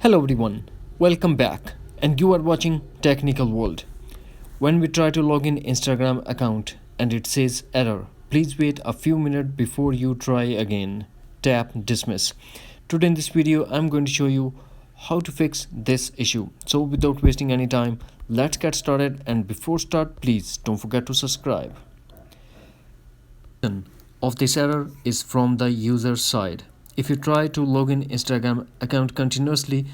Hello everyone, welcome back, and you are watching Technical World. When we try to log in Instagram account and it says error, please wait a few minutes before you try again. Tap dismiss. Today in this video I'm going to show you how to fix this issue. So without wasting any time, let's get started, and before start please don't forget to subscribe. Of this error is from the user side. If you try to log in Instagram account continuously,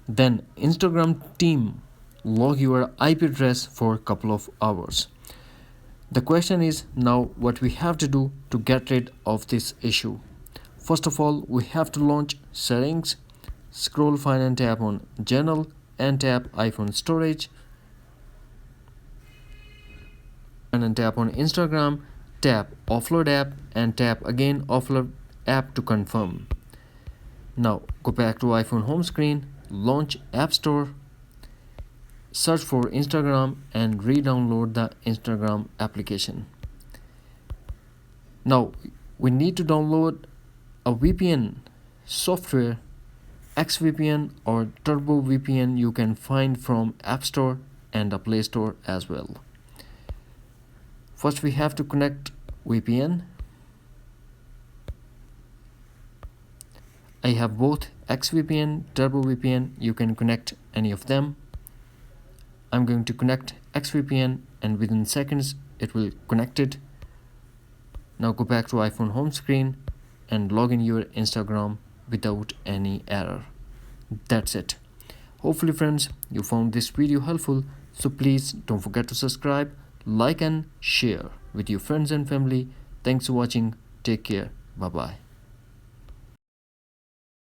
then Instagram team log your IP address for a couple of hours. The question is now what we have to do to get rid of this issue. First of all, we have to launch settings, scroll fine and tap on general and tap iPhone storage, and tap on Instagram, tap offload app and tap again offload app to confirm. Now go back to iPhone home screen, launch App Store, search for Instagram and re-download the Instagram application. Now we need to download a VPN software, XVPN or Turbo VPN you can find from App Store and the Play Store as well. First we have to connect VPN. I have both XVPN, Turbo VPN, you can connect any of them. I'm going to connect XVPN and within seconds it will connect it. Now go back to iPhone home screen and log in your Instagram without any error. That's it. Hopefully friends, you found this video helpful, so please don't forget to subscribe, like and share with your friends and family. Thanks for watching. Take care. Bye bye.